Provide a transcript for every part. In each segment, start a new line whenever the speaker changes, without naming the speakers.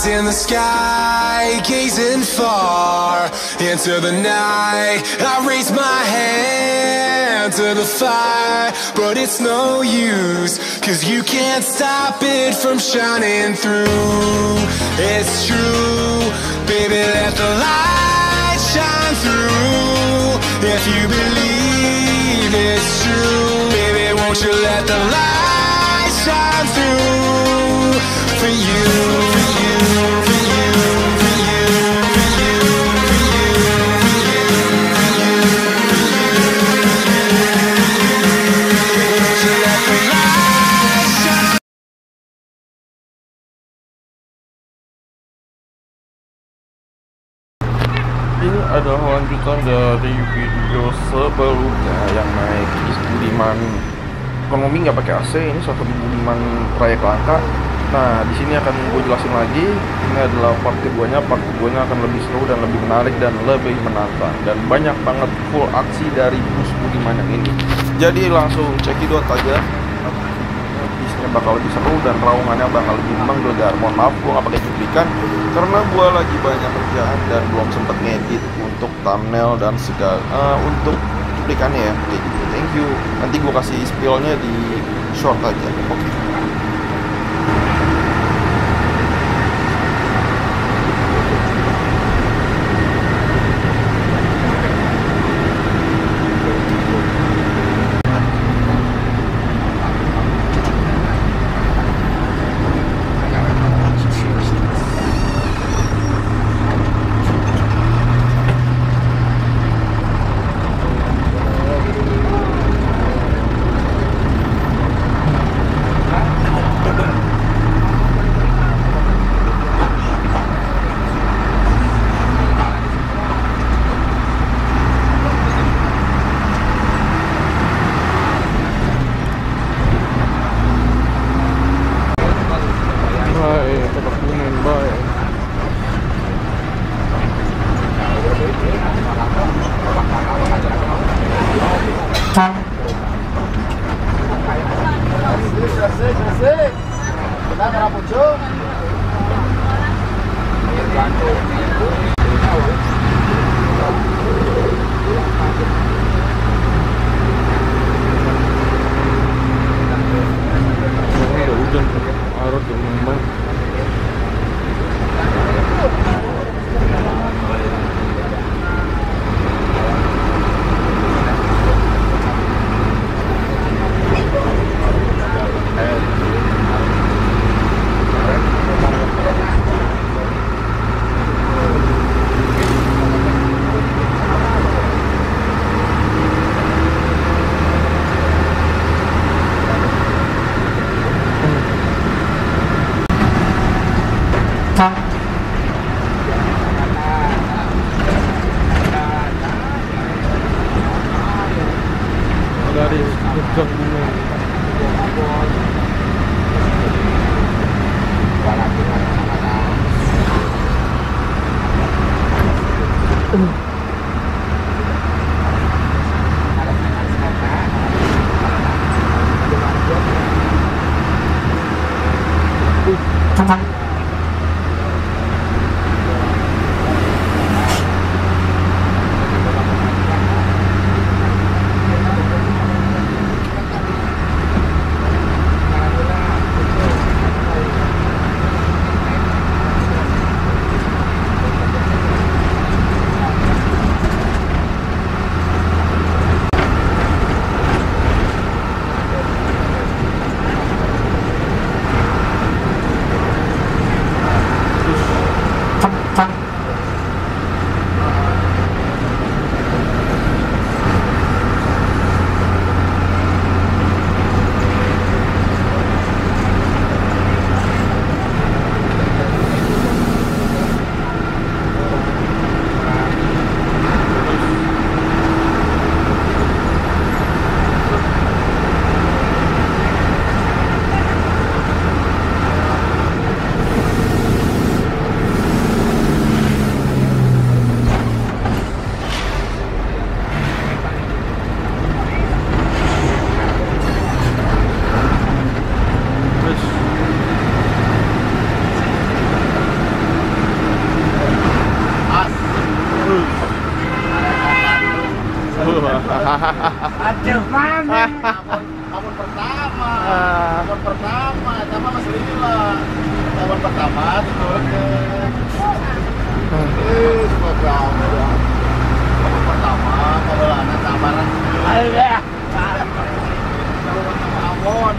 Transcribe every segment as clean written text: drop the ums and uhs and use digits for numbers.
Eyes in the sky, gazing far into the night. I raise my hand to the fire, but it's no use, 'cause you can't stop it from shining through. It's true, baby, let the light shine through. If you believe it's true, baby, won't you let the light shine through for you, for you, for you, for you, for you, for you, for you, for you, won't you let the light shine.
Ini adalah lanjutan dari video sebelumnya yang naik East Budiman. Ekonomi nggak pakai AC, ini suatu Budiman Trayek Langka. Nah, di sini akan gue jelasin lagi. Ini adalah part keduanya. Part keduanya akan lebih seru dan lebih menarik dan lebih menantang, dan banyak banget full aksi dari bus Budiman yang ini. Jadi langsung cekidot aja. Bisnya bakal lebih seru dan raungannya bakal lebih menggelegar. Mohon maaf gue nggak pakai cuplikan karena gue lagi banyak kerjaan dan belum sempet ngedit untuk thumbnail dan segala untuk cuplikannya ya. Oke, gitu. Thank you. Nanti gue kasih spillnya di short aja. Oke. Dari Jogja
Aduh, mana?
Tahun pertama. Tahun pertama, sama Mas Lili lah. Tahun pertama diturunkan. Semua kamu. Tahun pertama kalau anak samaran.
Ayo.
Tahun.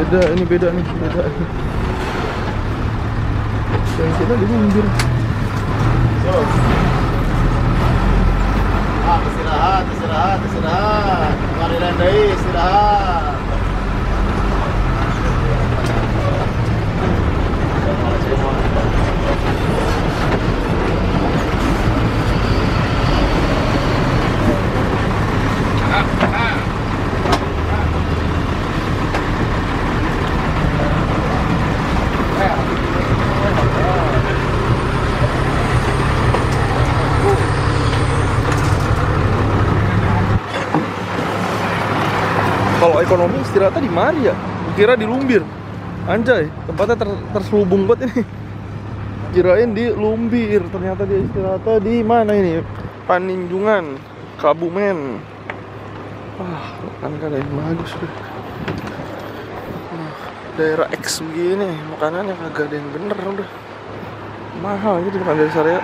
Ini beda nih, beda. Yang kita di Lumbir.
Istirahat. Mari landai, istirahat.
Kalau ekonomi istirahatnya di mana ya? Kira di Lumbir. Anjay, tempatnya terselubung banget ini. Kirain di Lumbir, ternyata dia istirahatnya di mana ini? Paninjungan, Kabumen. Makan kan yang bagus deh. Daerah X begini, makanannya kagak ada yang bener udah. Mahal gitu bukan dari syariat.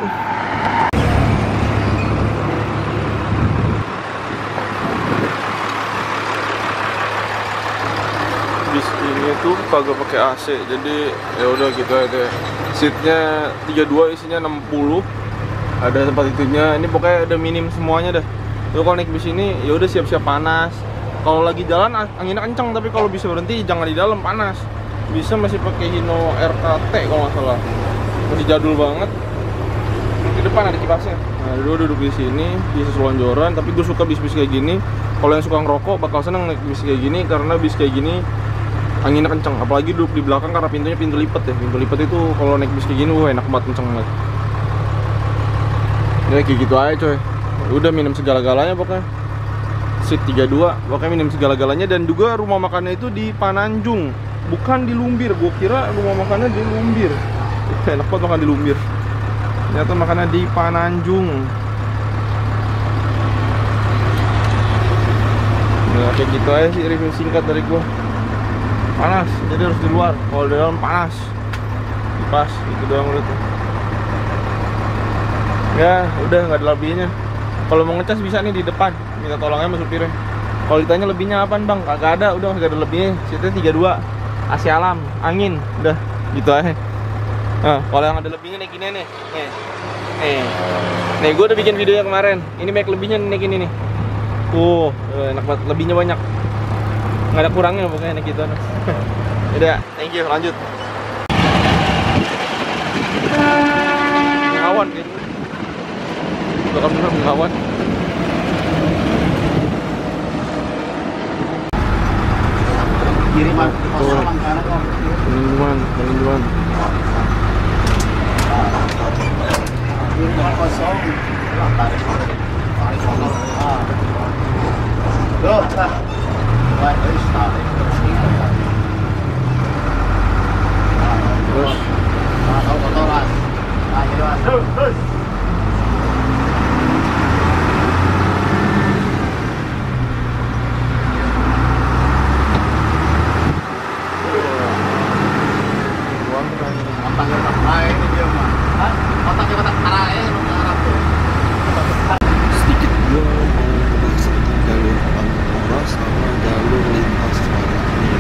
Bis ini tuh kagak pakai AC, jadi ya udah gitu aja. Seatnya 32, isinya 60. Ada tempat itunya. Ini pokoknya ada minim semuanya dah. Lu kalau naik bis ini ya udah siap-siap panas. Kalau lagi jalan anginnya kencang, tapi kalau bisa berhenti jangan di dalam, panas. bisa masih pakai Hino RKT kalau nggak salah, masih jadul banget. Di depan ada kipasnya. Nah, duduk di sini, bisa selonjoran. Tapi gue suka bis-bis kayak gini. Kalau yang suka ngerokok bakal seneng naik bis kayak gini, karena bis kayak gini anginnya kenceng. Apalagi duduk di belakang karena pintunya pintu lipat ya. Pintu lipat itu kalau naik bis kayak gini, enak banget, kenceng banget. Ya kayak gitu aja coy. Udah minum segala-galanya pokoknya. Seat 32, pokoknya minum segala-galanya. Dan juga rumah makannya itu di Pananjung, bukan di Lumbir. Gue kira rumah makannya di Lumbir. Enak banget makan di Lumbir. Ternyata makannya di Pananjung. Nah, kayak gitu aja sih review singkat dari gua. Panas, jadi harus di luar. Kalau di dalam panas. Kipas, itu doang udah tuh. Ya, udah nggak ada lebihnya. Kalau mau ngecas bisa nih di depan. Minta tolongnya sama supirnya. Kalau ditanya lebihnya apaan bang? Kagak ada, udah nggak ada lebihnya. Seatnya 32, AC alam, angin, udah gitu aja. Nah, kalau yang ada lebihnya naik ini nih. Nih, gue udah bikin videonya kemarin. Ini banyak lebihnya naik ini nih. Enak banget, lebihnya banyak. Nggak ada kurangnya pokoknya naik gitu. Udah, thank you, lanjut. Mengawan gitu. Bakal bener mengawan.
Kiriman kosong mana kok?
Peninjuan.
Kiriman kosong. Tarik. Loh, nah. Baik, tarik.
Terus
Tahu kotoran. Nah, gitu Mas. Terus.
Sedikit gue mau membahas tentang jalur Pantura sama jalur lintas selatan ini.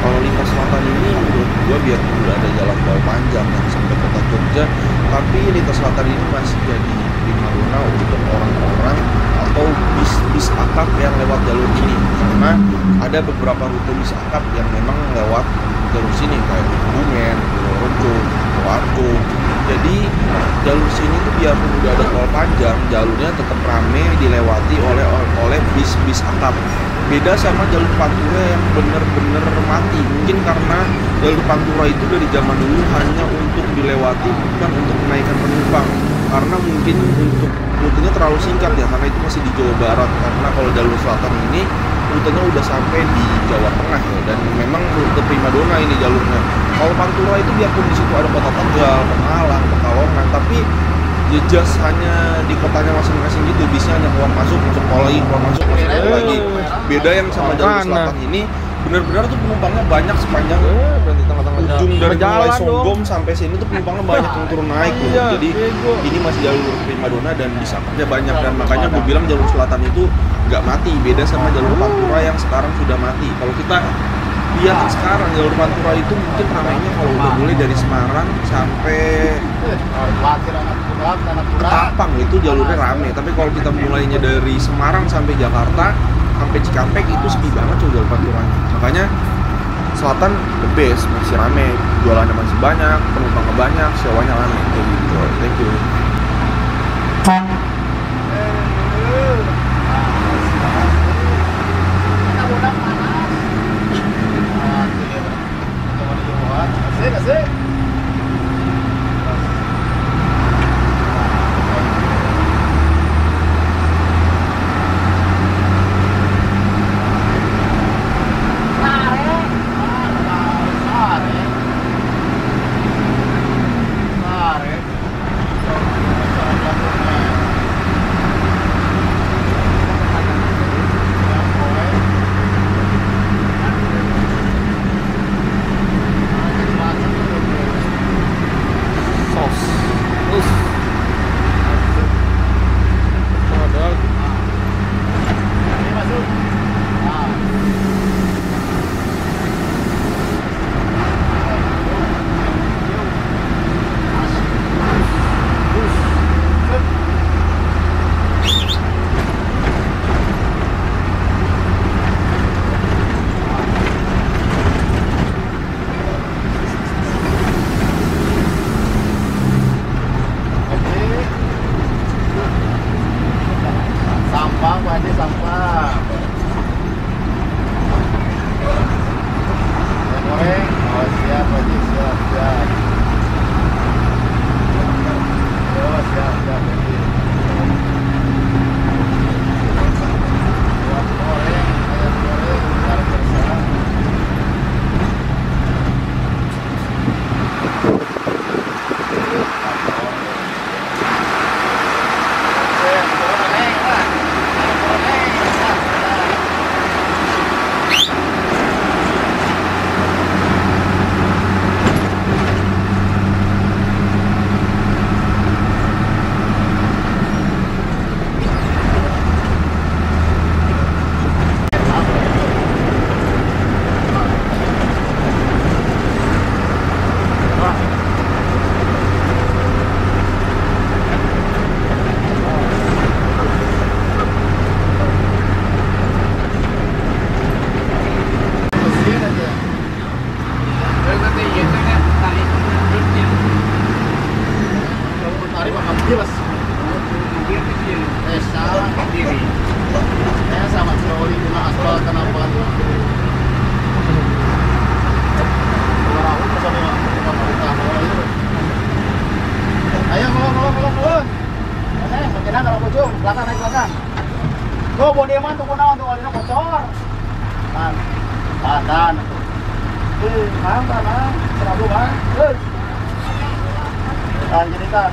Kalau lintas selatan ini menurut gue biarpun udah ada jalan tol panjang yang sampai kota Jogja, tapi lintas selatan ini masih jadi primadona untuk orang-orang atau bis-bis akap yang lewat jalur ini, karena ada beberapa rute bis akap yang memang lewat jalur sini kayak di Kebumen, Purworejo, Purworejo. Jadi jalur sini tuh biarpun udah ada tol panjang, jalurnya tetap rame dilewati oleh bis-bis akap. Beda sama jalur Pantura yang bener-bener mati. Mungkin karena jalur Pantura itu dari zaman dulu hanya untuk dilewati, bukan untuk menaikkan penumpang. Karena mungkin untuk rutenya terlalu singkat ya, karena itu masih di Jawa Barat. Karena kalau jalur selatan ini rutenya udah sampai di Jawa Tengah ya, dan memang rute primadona ini jalurnya. Kalau Pantura itu biarpun di situ ada Kota Tegal, Pemalang, Pekalongan, tapi just hanya di kotanya masing-masing gitu, bisnya hanya keluar masuk lagi, keluar masuk lagi. Beda yang sama jalur selatan ini, benar-benar tuh penumpangnya banyak sepanjang ujung dari mulai Songgom sampai sini tuh penumpangnya banyak yang turun naik loh. Jadi ini masih jalur primadona dan bisa kerja banyak, dan makanya gue bilang jalur selatan itu nggak mati. Beda sama jalur Pantura yang sekarang sudah mati. Kalau kita lihat sekarang jalur Pantura itu mungkin ramainya kalau udah mulai dari Semarang sampai Ketapang itu jalurnya rame. Tapi kalau kita mulainya dari Semarang sampai Jakarta sampai Cikampek itu sepi banget tuh jalur Panturanya. Makanya selatan the best, masih rame, jualannya masih banyak, penumpangnya banyak, sewanya rame kayak gitu. Thank you.
Asik. belakang naik belakang. Tuh bodi mah tuh kunaon tuh olina bocor. Kan. Tahan. Tahan. Serabu bang. Tahan jadi tahan.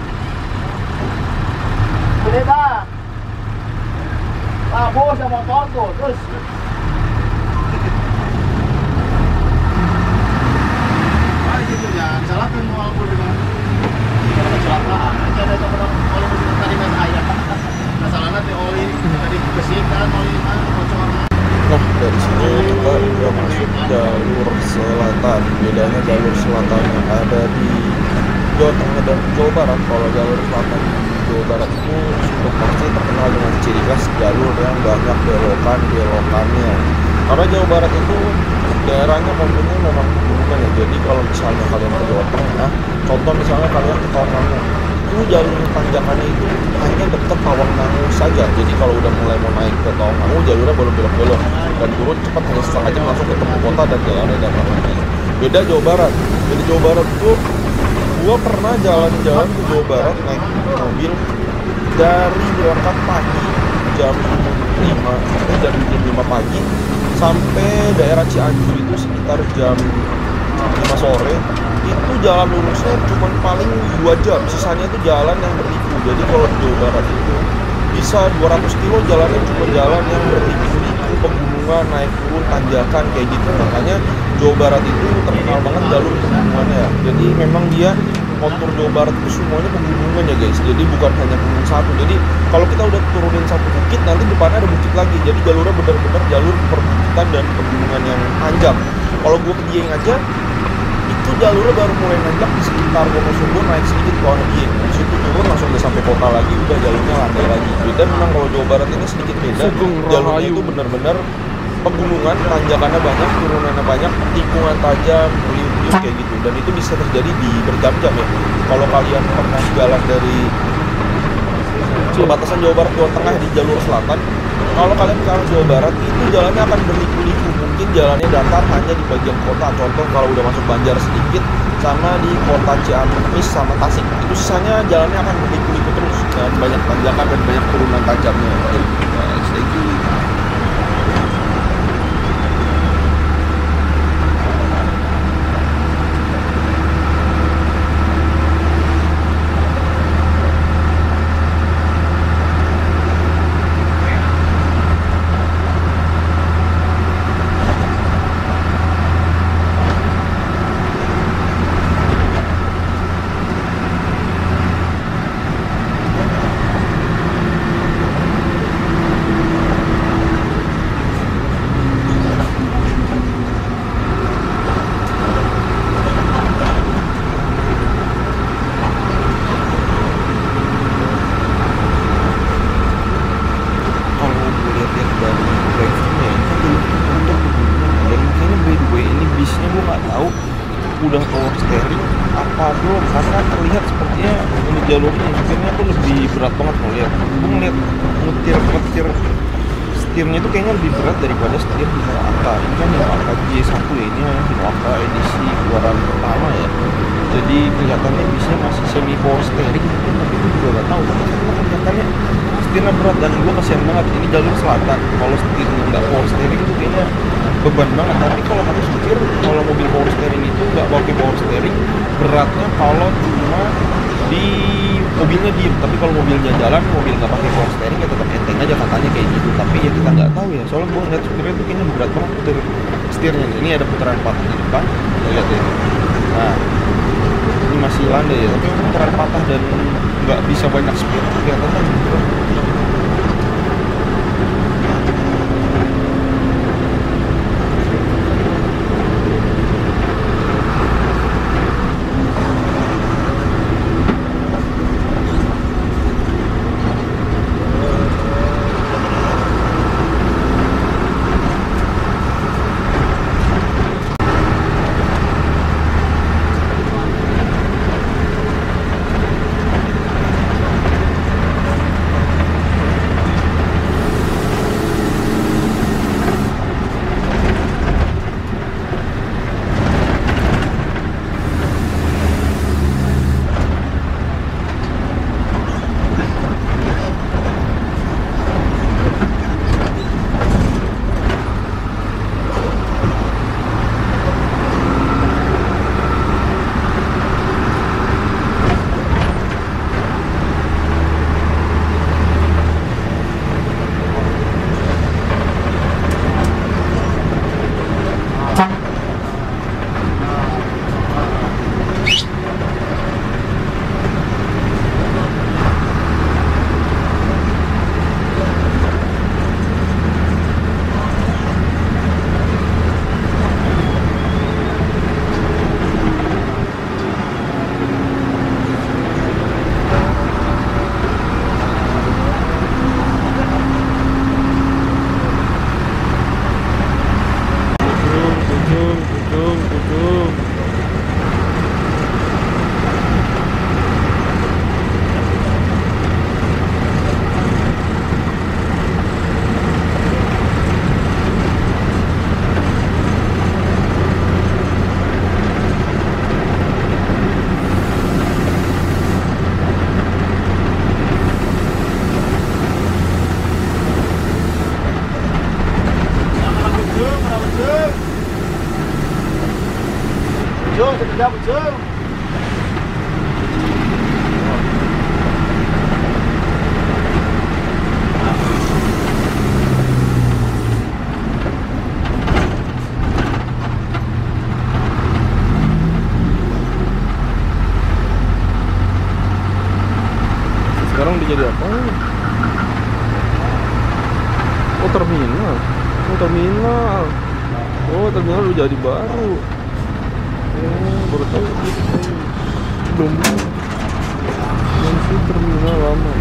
Gede dah. Bos yang motor tuh terus. Gitu ya, salahkan mau aku dengan kecelakaan. Aja ada orang oli mesin tadi mas ayah. Masalahnya di oli tadi bersihkan oli bocor.
Nah, dari sini kita udah masuk jalur selatan. Bedanya jalur selatan yang ada di Jawa Tengah dan Jawa Barat. Kalau jalur selatan di Jawa Barat itu sudah pasti terkenal dengan ciri khas jalur yang banyak belokannya. Karena Jawa Barat itu daerahnya komplitnya memang pegunungan ya. Jadi kalau misalnya kalian ke Jawa Tengah, contoh misalnya kalian ke Tawangmangu, itu jalur tanjakannya itu hanya dekat Tawangmangu saja. Jadi kalau udah mulai mau naik ke Tawangmangu, jalurnya belum belok-belok dan turun cepat hanya setengah jam langsung ketemu kota dan jalannya dapat lagi. Beda Jawa Barat. Jadi Jawa Barat itu gua pernah jalan-jalan ke Jawa Barat naik mobil dari berangkat pagi jam 5 pagi sampai daerah Cianjur itu sekitar jam 5 sore. Itu jalan lurusnya cuma paling 2 jam, sisanya itu jalan yang berliku. Jadi kalau di Jawa Barat itu bisa 200 kilo jalannya cuma jalan yang berliku-liku, pegunungan, naik turun, tanjakan kayak gitu. Makanya Jawa Barat itu terkenal banget jalur pegunungannya. Jadi memang dia kontur Jawa Barat itu semuanya pegunungan ya guys. Jadi bukan hanya gunung satu. Jadi kalau kita udah turunin satu bukit, nanti depannya ada bukit lagi. Jadi jalurnya benar-benar jalur perbukitan dan pegunungan yang panjang. Kalau gue ke Dieng aja, itu jalurnya baru mulai nanjak di sekitar Wonosobo, naik sedikit ke Dieng. Di situ turun langsung udah sampai kota lagi, udah jalurnya landai lagi. Beda memang kalau Jawa Barat ini sedikit beda. Jalurnya itu benar-benar pegunungan, tanjakannya banyak, turunannya banyak, tikungan tajam, liuk-liuk kayak gitu. Dan itu bisa terjadi di berjam-jam ya. Kalau kalian pernah jalan dari perbatasan Jawa Barat Jawa Tengah di jalur selatan, kalau kalian ke arah Jawa Barat itu jalannya akan berliku-liku. Mungkin jalannya datar hanya di bagian kota. Contoh kalau udah masuk Banjar sedikit, sama di kota Ciamis sama Tasik, itu sisanya jalannya akan berliku-liku terus dan banyak tanjakan dan banyak turunan tajamnya. Thank you. Udah power steering apa belum, karena terlihat sepertinya ini jalurnya setirnya tuh lebih berat banget. Ngeliat gue ngeliat ngetir setirnya itu kayaknya lebih berat daripada setir Hino Aka. Ini kan Hino Aka J1 ya, ini Hino Aka edisi keluaran pertama ya, jadi kelihatannya bisa masih semi power steering mungkin, tapi gue juga gak tahu karena kelihatannya setirnya berat. Dan gue kasihan banget, ini jalur selatan, kalau setirnya nggak power steering itu kayaknya beban banget. Tapi kalau kata supir, kalau mobil power steering itu nggak pakai power steering, beratnya kalau cuma di mobilnya diem. Tapi kalau mobilnya jalan, mobil nggak pakai power steering ya tetap enteng aja katanya kayak gitu. Tapi ya kita nggak tahu ya, soalnya gue ngeliat supirnya itu kayaknya berat banget setirnya. Ini ada putaran patah di depan, lihat ya. Nah, ini masih landai ya, tapi putaran patah dan nggak bisa banyak speed, kelihatannya berat.
jadi apa? Oh terminal. Oh terminal. Oh terminal udah jadi baru. Oh baru tahu gitu. Belum sih terminal lama.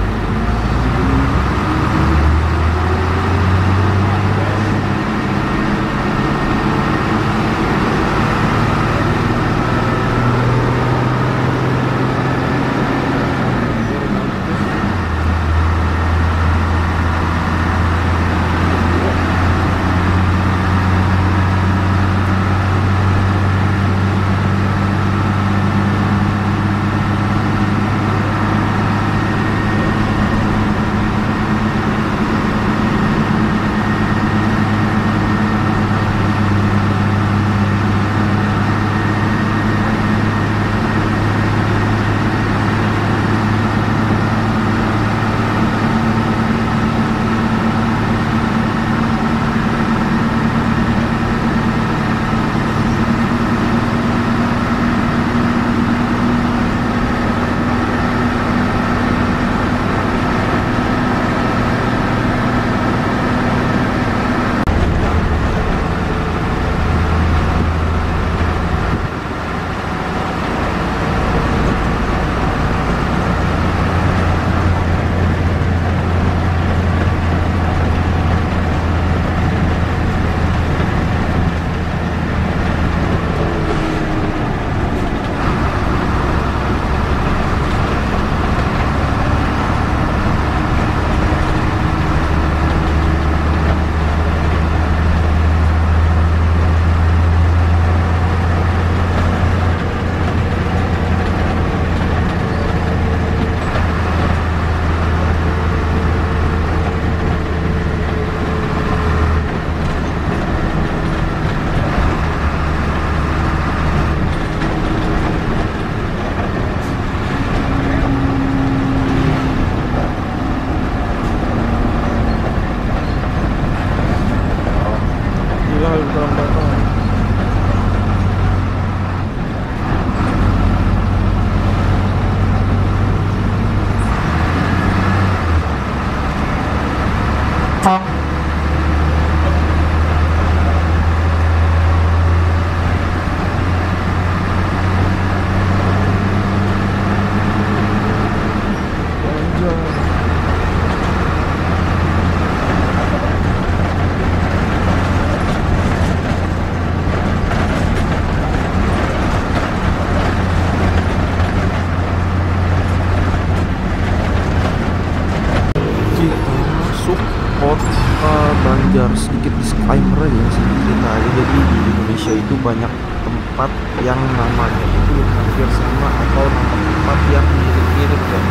Banjar, sedikit disclaimer aja cerita aja. Jadi di Indonesia itu banyak tempat yang namanya itu hampir sama atau nama tempat yang mirip-mirip kan.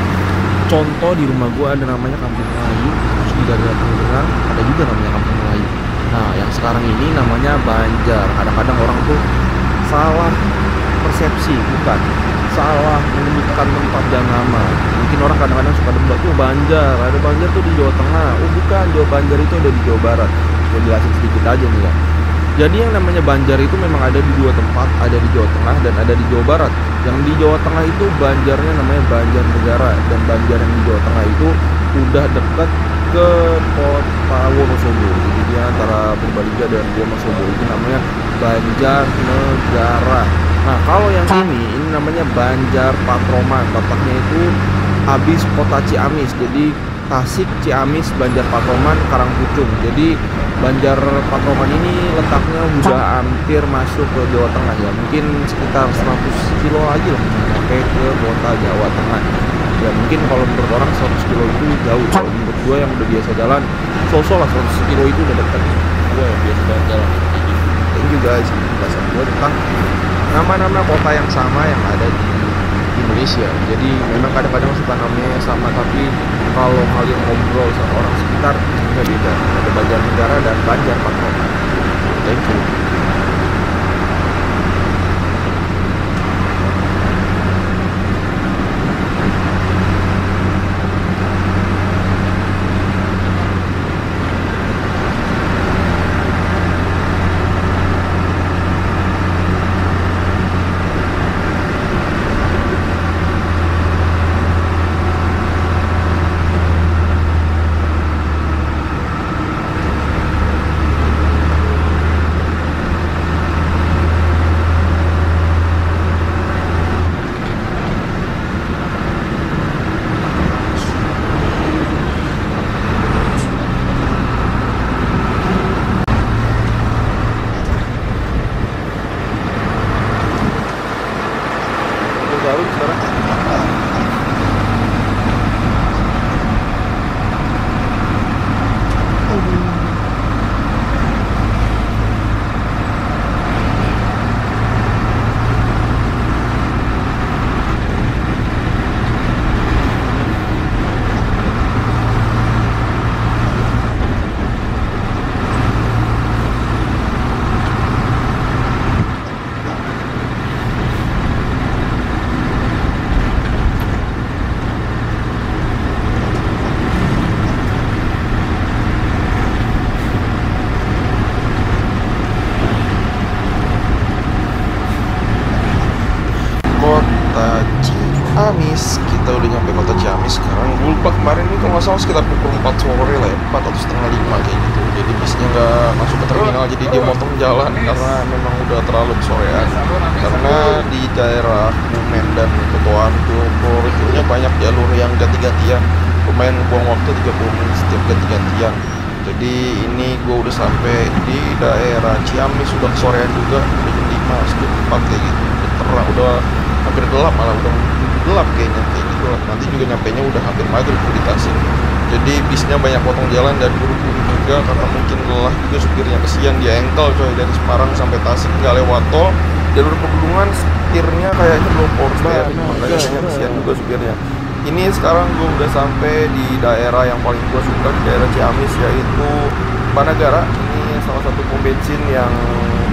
Contoh di rumah gua ada namanya Kampung Melayu, terus di daerah Tangerang ada juga namanya Kampung Melayu. Nah yang sekarang ini namanya Banjar. Kadang-kadang orang tuh salah persepsi, bukan salah menyebutkan tempat dan nama. Mungkin orang kadang-kadang suka debat tuh Banjar, ada Banjar tuh di Jawa Tengah. Oh bukan, Jawa Banjar itu ada di Jawa Barat. Gue jelasin sedikit aja nih ya. Jadi yang namanya Banjar itu memang ada di dua tempat, ada di Jawa Tengah dan ada di Jawa Barat. Yang di Jawa Tengah itu Banjarnya namanya Banjarnegara, dan Banjar yang di Jawa Tengah itu udah dekat ke kota Wonosobo. Jadi dia antara Purbalingga dan Wonosobo, itu namanya Banjarnegara. Nah kalau yang ini namanya Banjar Patroman, letaknya itu habis kota Ciamis. Jadi Tasik, Ciamis, Banjar Patroman, Karangpucung. Jadi Banjar Patroman ini letaknya udah hampir masuk ke Jawa Tengah ya, mungkin sekitar 100 kilo aja lah sampai ke kota Jawa Tengah. Ya mungkin kalau menurut orang 100 kilo itu jauh, kalau menurut gue yang udah biasa jalan sosok lah 100 kilo itu udah dekat. Gue yang biasa jalan. Thank you guys, penjelasan gue tentang nama-nama kota yang sama yang ada di Indonesia. Jadi memang kadang-kadang suka namanya sama, tapi kalau kalian ngobrol sama orang sekitar nggak beda. Ada Banjarnegara dan Banjar Patroman. Thank you.
Ciamis. Kita udah nyampe kota Ciamis sekarang. Gue lupa kemarin ini kalau nggak salah sekitar pukul 4 sore lah ya, 4 atau setengah 5 kayak gitu. Jadi bisnya nggak masuk ke terminal, jadi dia motong jalan karena memang udah terlalu sorean. Karena di daerah Bumen dan Kotoan tuh Purworejonya banyak jalur yang ganti-gantian. Lumayan buang waktu 30 menit setiap ganti-gantian. Jadi ini gue udah sampai di daerah Ciamis, sudah sorean juga, udah jam 5, setengah 4 kayak gitu. Udah terang, udah hampir gelap, malah udah gelap kayaknya kayak gitu lah. Nanti juga nyampainya udah hampir maghrib di Tasik. Jadi bisnya banyak potong jalan dan buru-buru juga karena mungkin lelah juga supirnya, kesian dia engkel coy, dari Semarang sampai Tasik nggak lewat tol, jalur pegunungan setirnya kayaknya belum power steering, makanya kayaknya kesian juga supirnya. Ini sekarang gue udah sampai di daerah yang paling gue suka, di daerah Ciamis, yaitu Banagara. Ini salah satu pom bensin yang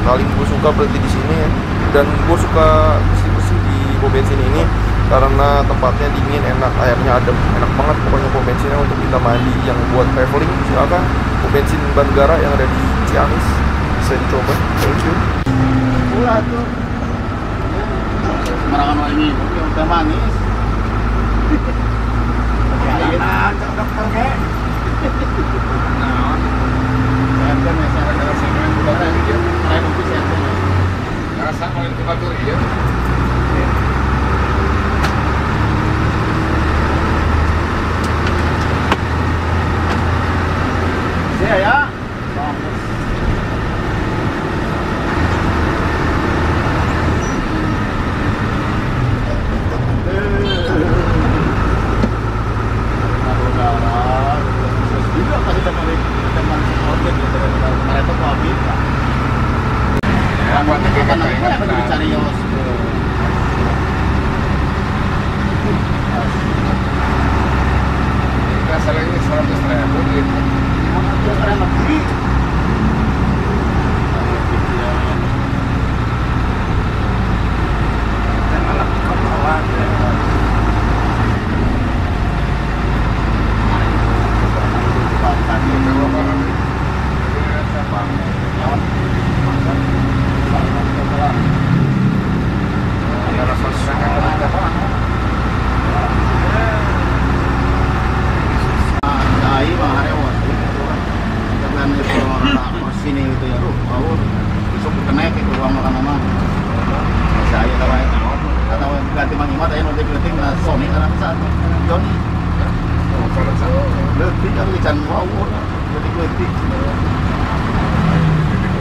paling gue suka berhenti di sini ya. Dan gue suka bersih-bersih di pom bensin ini karena tempatnya dingin, enak, airnya adem, enak banget pokoknya pom bensinnya untuk kita mandi. Yang buat traveling silakan pom bensin Banagara yang ada di Ciamis bisa dicoba. Thank you.
Pula tuh. Semarang ini udah manis.
Nah, dokter ke?
Nah, saya kan masyarakat segmen budaya dia, saya mungkin saya kan. Rasa paling cepat tuh ya. Saya ya.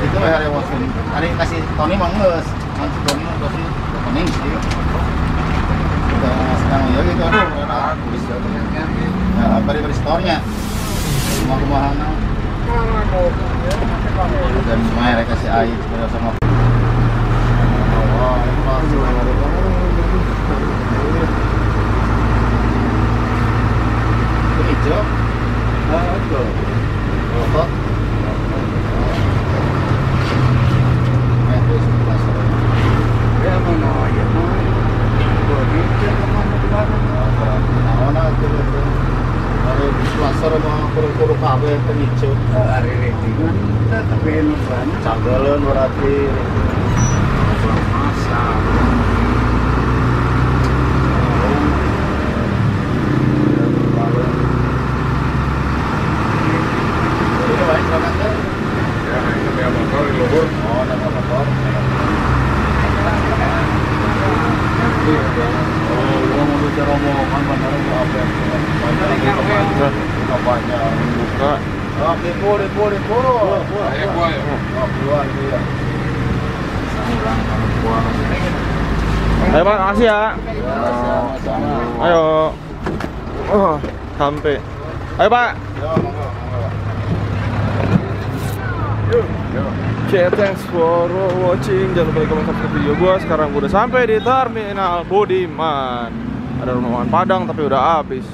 Itu hari wasin. Hari kasih Tony manges, nanti Tony kasih kuning sih. Kita sedang ya gitu aduh, habis. Ya, beri store-nya. Semua kemahalan. Dan semua mereka kasih air sama. Hijau, betul. Rokok, itu sebelah sore.
Ya mana ya mana? Bodi kemana kemana?
Mana itu? Kalau di sebelah sore mau kurung-kurung kafe itu hijau.
Hari ini kan tapi nusan.
Canggalan berarti.
Masa.
Ayo Pak, makasih ya. Ayo. Sampai. Ayo Pak. Okay, thanks for watching. Jangan lupa like, comment, subscribe video gua. Sekarang gua udah sampai di terminal Budiman. Ada rumah makan Padang tapi udah habis.